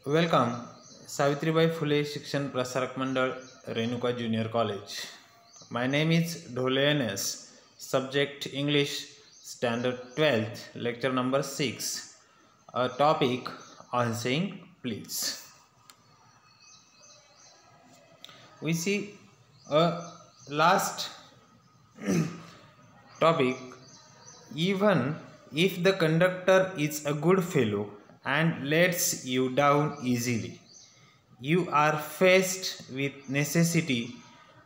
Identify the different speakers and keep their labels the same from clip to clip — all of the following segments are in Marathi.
Speaker 1: वेलकम सावित्रीबाई फुले शिक्षण Prasarak Mandal Renuka junior college. My name is Dhole NS. Subject English Standard 12th, lecture number 6. A topic on saying please. We see a last topic. Even if the conductor is a good fellow and lets you down easily, you are faced with necessity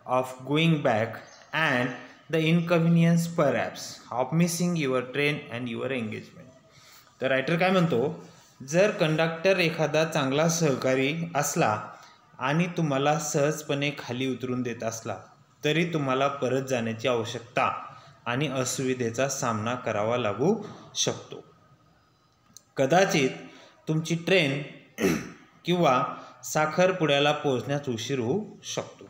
Speaker 1: of going back and the inconvenience perhaps of missing your train and your engagement. तर रायटर काय म्हणतो, जर कंडक्टर एखादा चांगला सहकारी असला आणि तुम्हाला सहजपणे खाली उतरून देत असला तरी तुम्हाला परत जाण्याची आवश्यकता आणि असुविधेचा सामना करावा लागू शकतो. कदाचित तुमची ट्रेन किंवा साखरपुड्याला पोहोचण्यास उशीर होऊ शकतो.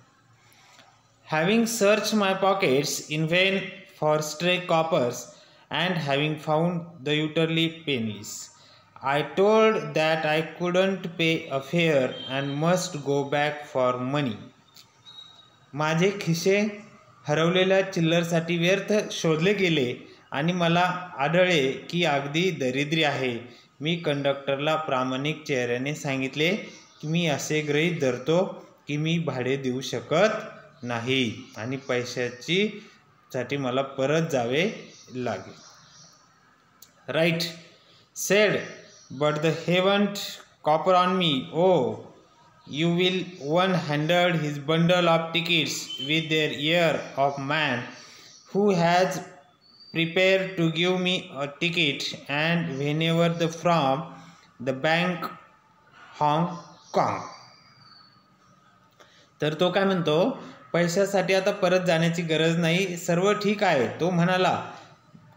Speaker 1: Having searched my pockets in vain for stray coppers and having found the utterly penniless, I told that I couldn't pay a fare and must go back for money. माझे खिसे हरवलेल्या चिल्लरसाठी व्यर्थ शोधले गेले आणि मला आढळले की अगदी दरिद्री आहे. मी कंडक्टरला प्रामाणिक चेहऱ्याने सांगितले की मी असे गृहीत धरतो की मी भाडे देऊ शकत नाही आणि पैशासाठी मला परत जावे लागेल. Right said but the haven't copper on me. Oh you will one-handed his bundle of tickets with their air of man who has prepared to give me a ticket and whenever the from the bank Hong Kong. तर तो काय म्हणतो, पैशासाठी आता परत जाण्याची गरज नाही, सर्व ठीक आहे. तो म्हणाला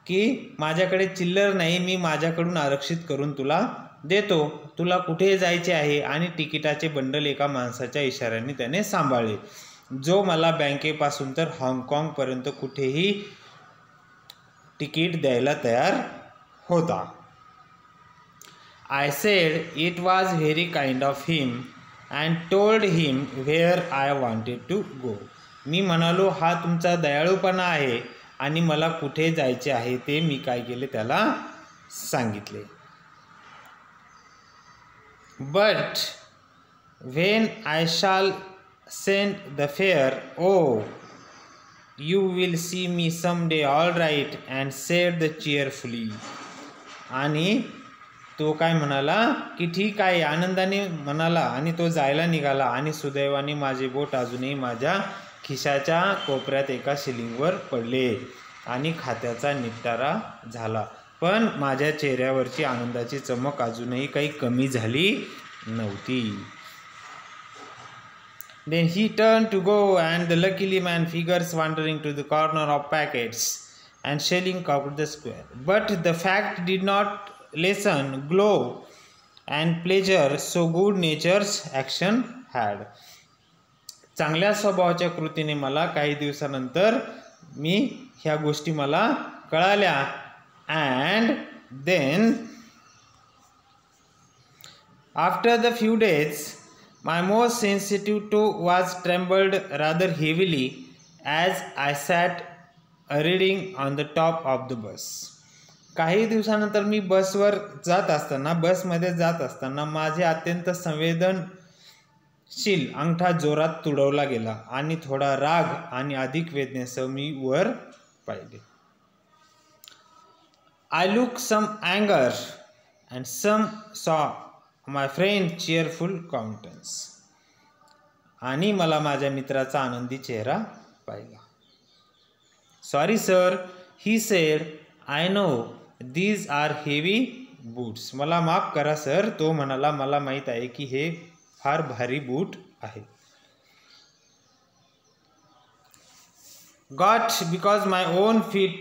Speaker 1: की माझ्याकडे चिल्लर नाही, मी माझ्याकडून आरक्षित करून तुला देतो. तुला कुठे जायचे आहे आणि तिकिटाचे बंडल एका माणसाच्या इशाऱ्याने त्याने सांभाळले जो मला बँकेपासून तर हाँगकाँगपर्यंत कुठेही तिकीट द्यायला तयार होता. I said it was very kind of him and told him where I wanted to go. मी म्हणालो हा तुमचा दयाळूपणा आहे आणि मला कुठे जायचे आहे ते मी काय केले त्याला सांगितले. But when I shall send the fare, oh, you will see me someday all right, and said the cheerfully. आणि तो काय म्हणाला की ठीक आहे, आनंदाने म्हणाला आणि तो जायला निघाला आणि सुदैवाने माझे बोट अजूनही माझ्या खिशाच्या कोपऱ्यात एका शिलिंगवर पडले आणि खात्याचा निपटारा झाला. पण माझ्या चेहऱ्यावरची आनंदाची चमक अजूनही काही कमी झाली नव्हती. Then he turned to go and the luckily man figures wandering to the corner of packets and shelling covered the square. But the fact did not lessen glow and pleasure so good nature's action had. चांगल्या स्वभावाच्या कृतीने मला काही दिवसानंतर ह्या गोष्टी मला कळाल्या. And then after the few days my most sensitive toe was trembled rather heavily as I sat reading on the top of the bus. काही दिवसानंतर मी बसमध्ये जात असताना माझे अत्यंत संवेदनशील अंगठा जोरात तुडवला गेला आणि थोडा राग आणि अधिक वेदनेसह मी वर पाहिले. I looked some anger and some saw my friend cheerful countenance. आणि मला माझ्या मित्राचा आनंदी चेहरा पाहिला. Sorry sir, he said, I know these are heavy boots. मला माफ करा सर, तो म्हणाला मला माहीत आहे की हे फार भारी बूट आहे. Got because my own feet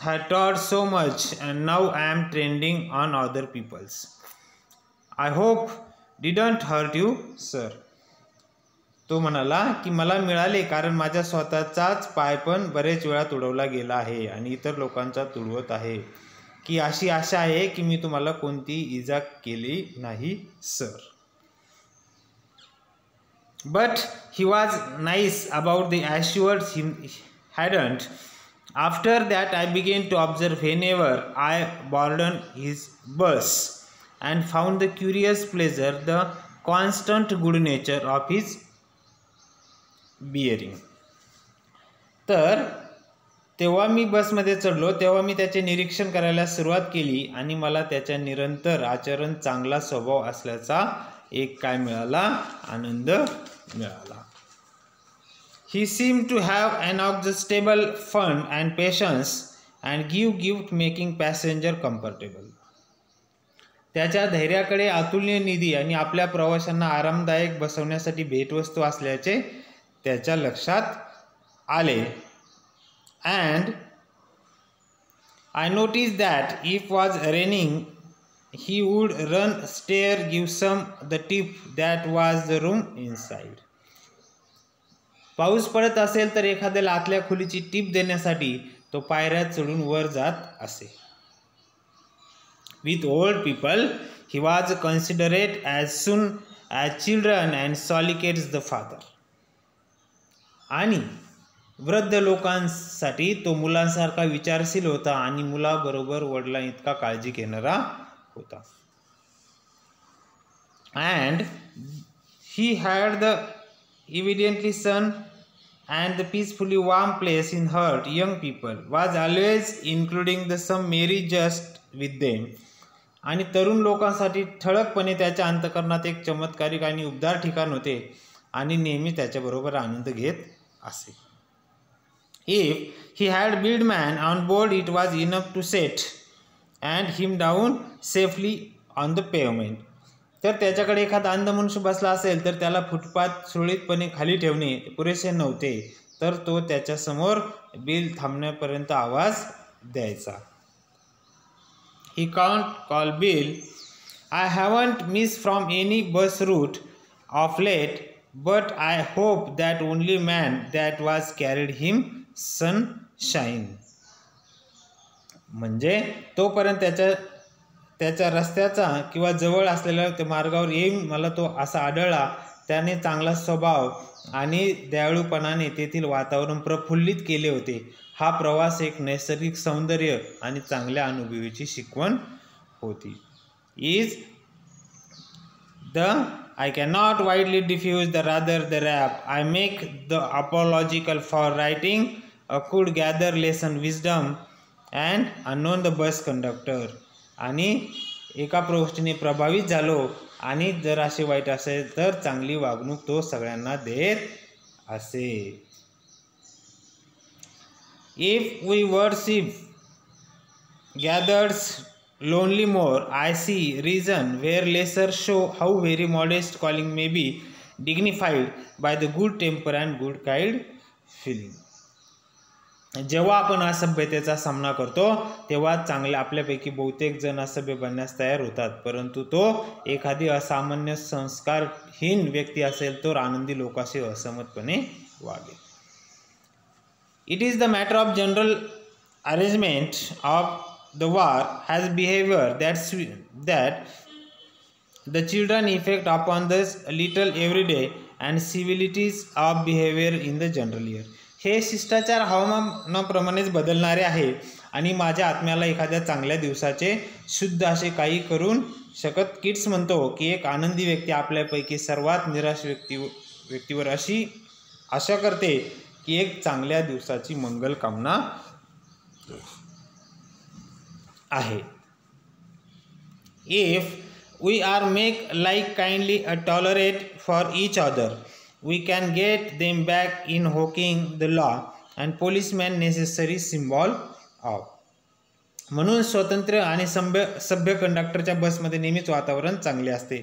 Speaker 1: had taught so much and now I am trending on other people's. I hope didn't hurt you sir. तो म्हणाला की मला मिळाले कारण माझ्या स्वतःचाच पाय पण बरेच वेळा तुडवला गेला आहे आणि इतर लोकांचा तुडवत आहे की अशी आशा आहे की मी तुम्हाला कोणती इजा केली नाही sir. but he was nice about the assurance he hadn't. After that, I began to observe whenever I boarded his bus, and found the curious pleasure, the constant good nature of his bearing. तर तेव्हा मी बसमध्ये चढलो तेव्हा मी त्याचे निरीक्षण करायला सुरुवात केली आणि मला त्याच्या निरंतर आचरण, चांगला स्वभाव असल्याचा एक काय मिळाला, आनंद मिळाला. He seemed to have an inexhaustible fund and patience and give gift making passenger comfortable. त्याच्या धैर्याकडे अतुलनीय निधी आणि आपल्या प्रवाशांना आरामदायक बसवण्यासाठी भेटवस्तू असल्याचे त्याच्या लक्षात आले. And I noticed that if was raining, he would run stair, give some the tip that was the room inside. पाऊस पडत असेल तर एखाद्याला आतल्या खोलीची टीप देण्यासाठी तो पायऱ्या चढून वर जात असे. With old people, he was considerate as soon as children and solicitates the father. आणि वृद्ध लोकांसाठी तो मुलांसारखा विचारशील होता आणि मुलाबरोबर वडिलांइतका काळजी घेणारा होता. And he had the evidently son and the peacefully warm place in heart young people, was always including the some merry jest with them. आणि तरुण लोकांसाठी ठळकपणे त्याच्या अंतःकरणात एक चमत्कारिक आणि उबदार ठिकाण होते आणि नेहमी त्याच्याबरोबर आनंद घेत असे. If he had built man on board, it was enough to set and him down safely on the pavement. तर त्याच्याकडे एखादा अंध मनुष्य बसला असेल तर त्याला फुटपाथ सुरळीतपणे खाली ठेवणे पुरेसे नव्हते, तर तो त्याच्यासमोर बिल थांबण्यापर्यंत आवाज द्यायचा. He can't call Bill. I haven't missed from any bus route of late, but I hope that only man that was carried him sunshine. म्हणजे तोपर्यंत त्याच्या रस्त्याचा किंवा जवळ असलेल्या त्या मार्गावर येऊन मला तो असा आढळला, त्याने चांगला स्वभाव आणि दयाळूपणाने तेथील वातावरण प्रफुल्लित केले होते. हा प्रवास एक नैसर्गिक सौंदर्य आणि चांगल्या अनुभवाची शिकवण होती. Is the I cannot widely diffuse the rather the rap. I make the apological for writing. I could gather lesson wisdom and unknown the bus conductor. आणि एका गोष्टीने प्रभावित झालो आणि जर असे वाईट असेल तर चांगली वागणूक तो सगळ्यांना देत असे. If we worship gathers lonely more, I see reason where lesser show how very modest calling may be dignified by the good temper and good kind feeling. जेव्हा आपण असभ्यतेचा सामना करतो तेव्हा चांगले आपल्यापैकी बहुतेक जण असभ्य बनण्यास तयार होतात, परंतु तो एखादी असामान्य संस्कारहीन व्यक्ती असेल तर आनंदी लोकांशी असमतपणे वागेल. It is the matter of general arrangement of the war has behavior that the children effect upon the little everyday and civilities of behavior in the general year. हे शिष्टाचार हवामानाप्रमाणेच बदलणारे आहे आणि माझ्या आत्म्याला एखाद्या चांगल्या दिवसाचे शुद्ध असे काही करून शकत. किट्स म्हणतो की एक आनंदी व्यक्ती आपल्यापैकी सर्वात निराश व्यक्तीवर अशी आशा करते की एक चांगल्या दिवसाची मंगल कामना आहे. If we are make like kindly tolerate for each other, we can get them back in hawking the law and policeman necessary symbol of. म्हणून स्वतंत्र आणि सभ्य कंडक्टरच्या बसमध्ये नेहमीच वातावरण चांगले असते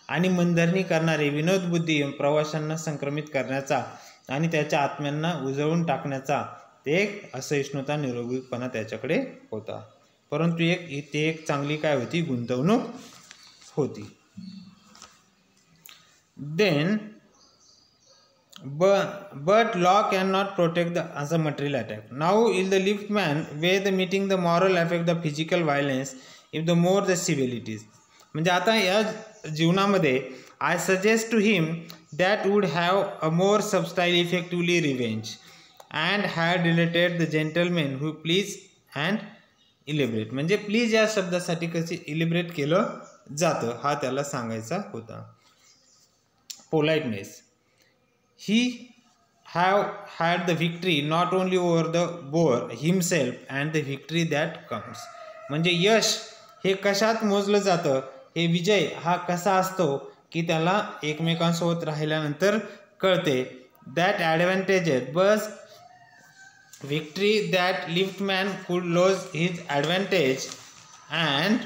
Speaker 1: आणि मनधरणी करणारे विनोदबुद्धी प्रवाशांना संक्रमित करण्याचा आणि त्याच्या आत्म्यांना उजळून टाकण्याचा ते एक असहिष्णुता निरोगीपणा त्याच्याकडे होता, परंतु ते एक चांगली काय होती, गुंतवणूक होती. Then but law cannot protect the as a material attack. Now is the liftman where the meeting the moral affect the physical violence if the more the civilities. म्हणजे आता या जीवनामध्ये I suggest to him that would have a more subtle effectively revenge, and had related the gentleman who please and इलिबरेट. म्हणजे प्लीज या शब्दासाठी कसे इलिबरेट केलं जातं हा त्याला सांगायचा होता. Politeness. He have had the victory not only over the boar himself and the victory that comes. म्हणजे यश हे कशात मोजलं जातं, हे विजय हा कसा असतो की त्याला एकमेकांसोबत राहिल्यानंतर कळते. That advantages bus victory that liftman could lose his advantage and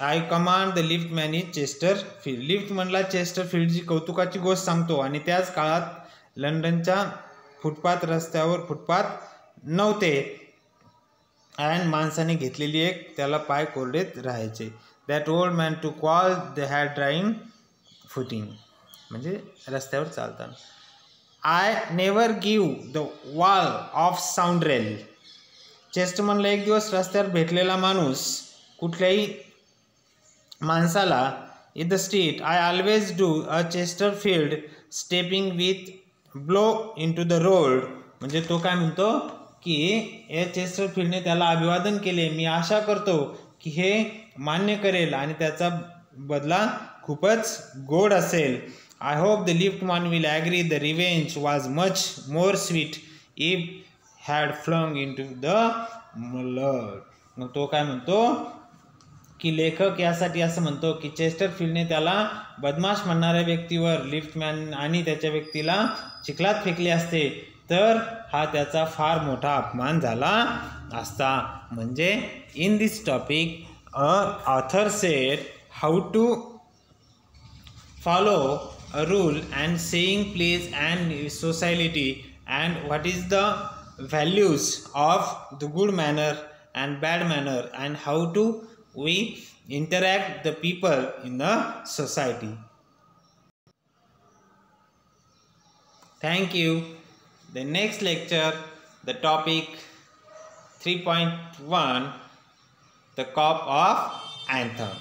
Speaker 1: I command the liftman is Chesterfield. लिफ्टमनला चेस्टरफील्डची कौतुकाची गोष्ट सांगतो आणि त्याच काळात लंडनच्या रस्त्यावर फुटपाथ नव्हते आणि माणसाने घेतलेली एक त्याला पाय कोरडेत राहायचे. That old man to call the had drawing footing म्हणजे रस्त्यावर चालताना. I never give the wall of scoundrel. चेस्टमनला एक दिवस रस्त्यावर भेटलेला माणूस कुठल्याही माणसाला in the street I always do a Chesterfield stepping with blow in to the road. म्हणजे तो काय म्हणतो की या चेस्टरफील्डने त्याला अभिवादन केले, मी आशा करतो की हे मान्य करेल आणि त्याचा बदला खूपच गोड असेल. I hope the liftman will agree the revenge was much more sweet if had flung into the mud. मग तो काय म्हणतो की लेखक यासाठी असं म्हणतो की चेस्टरफील्डने त्याला बदमाश म्हणणाऱ्या व्यक्तीवर लिफ्टमॅन आणि त्याच्या व्यक्तीला चिखलात फेकले असते तर हा त्याचा फार मोठा अपमान झाला असता. म्हणजे in this topic author said how to follow a rule and saying please and sociality and what is the values of the good manner and bad manner and how do we interact the people in the society. Thank you. The next lecture, the topic 3.1, the cop of anthem.